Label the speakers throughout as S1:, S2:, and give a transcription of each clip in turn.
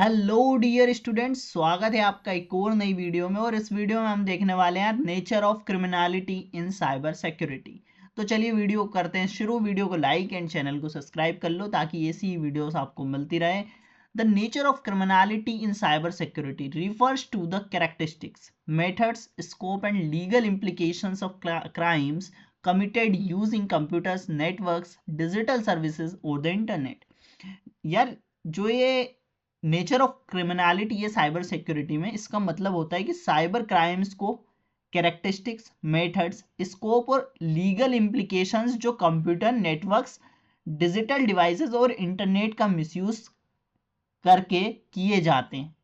S1: Hello dear students, स्वागत है आपका एक और नई वीडियो में। और इस वीडियो में हम देखने वाले हैं nature of criminality in cyber security. तो चलिए वीडियो करते हैं शुरू। वीडियो को लाइक एंड चैनल को सब्सक्राइब कर लो ताकि ऐसी वीडियोस आपको मिलती रहे। The nature of criminality in cyber security refers to the characteristics, methods, scope and legal implications of crimes committed using computers, networks, digital services और द इंटरनेट। यार, जो ये नेचर ऑफ क्रिमिनलिटी है साइबर सिक्योरिटी में, इसका मतलब होता है कि साइबर क्राइम्स को कैरेक्टरिस्टिक्स, मेथड्स, स्कोप और लीगल इम्प्लीकेशंस जो कंप्यूटर, नेटवर्क्स, डिजिटल डिवाइसेस और इंटरनेट का मिसयूज करके किए जाते हैं।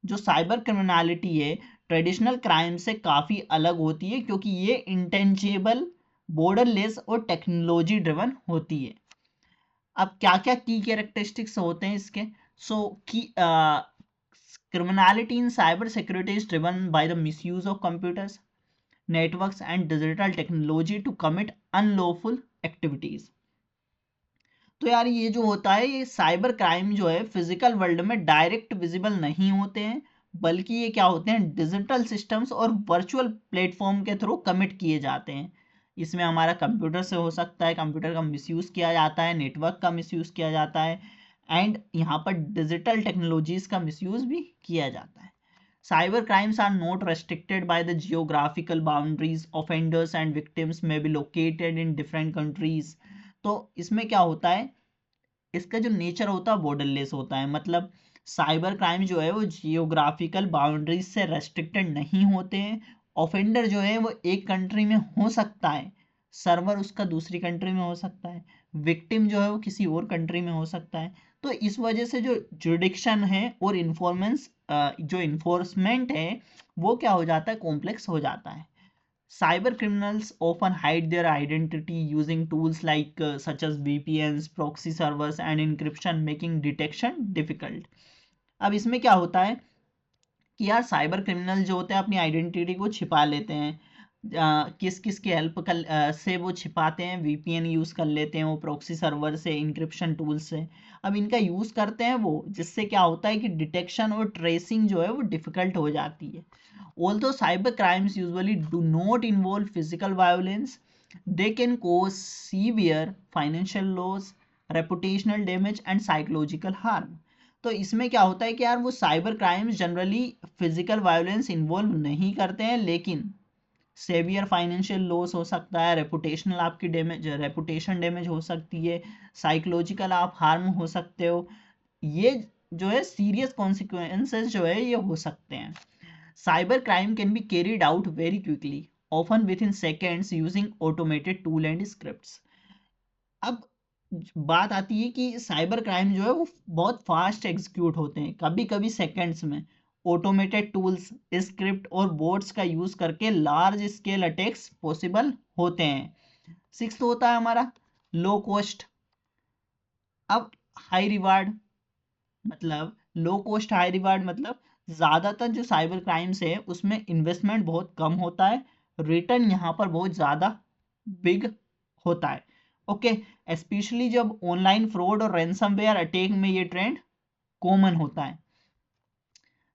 S1: जो साइबर क्रिमिनलिटी है ट्रेडिशनल क्राइम से काफ़ी अलग होती है क्योंकि ये इंटेंजिबल, बॉर्डरलेस और टेक्नोलॉजी ड्रिवन होती है। अब क्या क्या की कैरेक्टरिस्टिक्स होते हैं इसके? सो की criminality in cyber security is driven by the misuse of computers, networks and digital technology to commit unlawful activities। तो यार, ये जो होता है, ये साइबर क्राइम जो है फिजिकल वर्ल्ड में डायरेक्ट विजिबल नहीं होते हैं, बल्कि ये क्या होते हैं, डिजिटल सिस्टम्स और वर्चुअल प्लेटफॉर्म के थ्रू कमिट किए जाते हैं। इसमें हमारा कंप्यूटर से हो सकता है, कंप्यूटर का मिसयूज किया जाता है, नेटवर्क का मिसयूज किया जाता है, एंड यहाँ पर डिजिटल टेक्नोलॉजीज का मिसयूज भी किया जाता है। Cyber crimes are not restricted by the geographical boundaries. Offenders and victims may be located in different countries। तो इसमें क्या होता है, इसका जो नेचर होता है बॉर्डरलेस होता है। मतलब साइबर क्राइम जो है वो जियोग्राफिकल बाउंड्रीज से रेस्ट्रिक्टेड नहीं होते हैं। ऑफेंडर जो है वो एक कंट्री में हो सकता है, सर्वर उसका दूसरी कंट्री में हो सकता है, विक्टिम जो है वो किसी और कंट्री में हो सकता है। तो इस वजह से जो जुडिक्शन है और इन्फॉर्मेंस जो इन्फोर्समेंट है वो क्या हो जाता है, कॉम्प्लेक्स हो जाता है। Cyber criminals often hide their identity using tools like such as VPNs, proxy servers and encryption, making detection difficult। अब इसमें क्या होता है कि यार, साइबर क्रिमिनल जो होते हैं अपनी आइडेंटिटी को छिपा लेते हैं। किस किस की हेल्प से वो छिपाते हैं? वीपीएन यूज़ कर लेते हैं वो, प्रॉक्सी सर्वर से, इंक्रिप्शन टूल से। अब इनका यूज़ करते हैं वो, जिससे क्या होता है कि डिटेक्शन और ट्रेसिंग जो है वो डिफ़िकल्ट हो जाती है। Although cyber crimes usually do not involve physical violence, they can cause severe financial loss, reputational damage and psychological harm। तो इसमें क्या होता है कि यार, वो cyber crimes generally physical violence involve नहीं करते हैं, लेकिन सेवियर फाइनेंशियल लॉस हो सकता है, रेपुटेशनल आपकी डैमेज, रेपुटेशन डैमेज हो सकती है, साइकोलॉजिकल आप हार्म हो सकते हो। ये जो है सीरियस कॉन्सिक्वेंसेस जो है ये हो सकते हैं। Cyber crime can be carried out very quickly, often within seconds using automated tool and scripts। अब बात आती है कि साइबर क्राइम जो है वो बहुत फास्ट एग्जीक्यूट होते हैं, कभी कभी सेकंड्स में। ऑटोमेटेड टूल्स, स्क्रिप्ट और बोट्स का यूज करके लार्ज स्केल अटैक्स पॉसिबल होते हैं। सिक्स्थ होता है हमारा लो कॉस्ट। अब हाई रिवार्ड, मतलब लो कॉस्ट हाई रिवार्ड मतलब ज़्यादातर जो साइबर क्राइम्स है उसमें इन्वेस्टमेंट बहुत कम होता है, रिटर्न यहाँ पर बहुत ज़्यादा बिग होता है। ओके, स्पेशली जब ऑनलाइन फ्रॉड और रैंसमवेयर अटैक में ये ट्रेंड कॉमन होता है।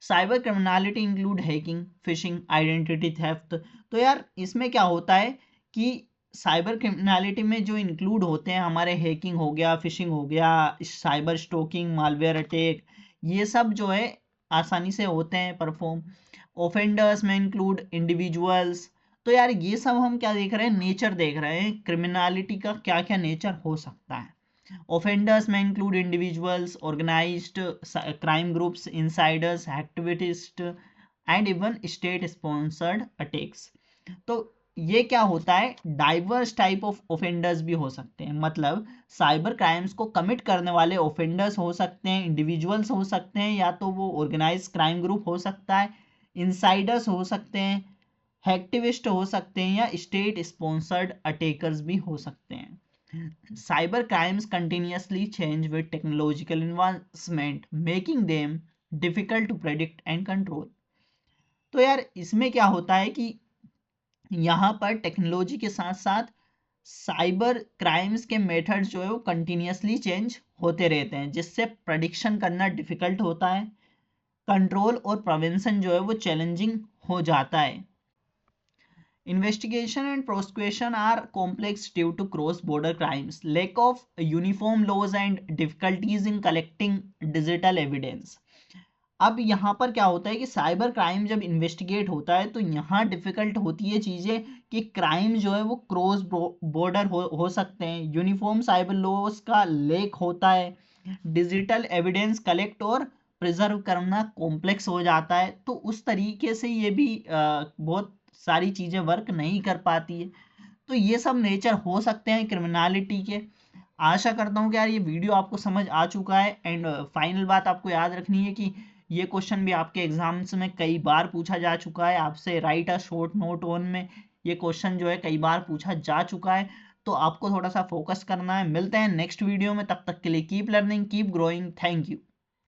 S1: Cyber criminality include hacking, fishing, identity theft. तो यार, इसमें क्या होता है कि साइबर क्रिमिनलिटी में जो इंक्लूड होते हैं हमारे, हैकिंग हो गया, फिशिंग हो गया, साइबर स्टोकिंग, मालवेयर अटैक, ये सब जो है आसानी से होते हैं परफॉर्म। ऑफेंडर्स में इंक्लूड इंडिविजुअल्स। तो यार, ये सब हम क्या देख रहे हैं, नेचर देख रहे हैं क्रिमिनलिटी का क्या क्या नेचर हो सकता है। Offenders may include individuals, organized crime groups, insiders, activists, and even state-sponsored attacks। तो ये क्या होता है, डाइवर्स टाइप ऑफ ऑफेंडर्स भी हो सकते हैं। मतलब साइबर क्राइम्स को कमिट करने वाले ऑफेंडर्स हो सकते हैं, इंडिविजुअल्स हो सकते हैं, या तो वो ऑर्गेनाइज क्राइम ग्रुप हो सकता है, इंसाइडर्स हो सकते हैं, हैक्टिविस्ट हो सकते हैं, या स्टेट स्पॉन्सर्ड अटैकर्स भी हो सकते हैं। Cyber crimes continuously change with technological advancement, making them difficult to predict and control। तो यार, इसमें क्या होता है कि यहाँ पर टेक्नोलॉजी के साथ साथ साइबर क्राइम्स के मेथड्स जो है वो कंटिन्यूसली चेंज होते रहते हैं, जिससे प्रेडिक्शन करना डिफिकल्ट होता है, कंट्रोल और प्रिवेंशन जो है वो चैलेंजिंग हो जाता है। Investigation and prosecution are complex due to cross-border crimes, lack of uniform laws and difficulties in collecting digital evidence. अब यहाँ पर क्या होता है कि साइबर क्राइम जब इन्वेस्टिगेट होता है तो यहाँ डिफिकल्ट होती है चीज़ें कि क्राइम जो है वो क्रॉस बॉर्डर हो सकते हैं, यूनिफॉर्म साइबर लॉस का लेक होता है, डिजिटल एविडेंस कलेक्ट और प्रिजर्व करना कॉम्प्लेक्स हो जाता है, तो उस तरीके से ये भी बहुत सारी चीज़ें वर्क नहीं कर पाती है। तो ये सब नेचर हो सकते हैं क्रिमिनलिटी के। आशा करता हूँ कि यार ये वीडियो आपको समझ आ चुका है। एंड फाइनल बात आपको याद रखनी है कि ये क्वेश्चन भी आपके एग्जाम्स में कई बार पूछा जा चुका है, आपसे right a short note on में ये क्वेश्चन जो है कई बार पूछा जा चुका है। तो आपको थोड़ा सा फोकस करना है। मिलते हैं नेक्स्ट वीडियो में, तब तक के लिए keep learning, keep growing. Thank you.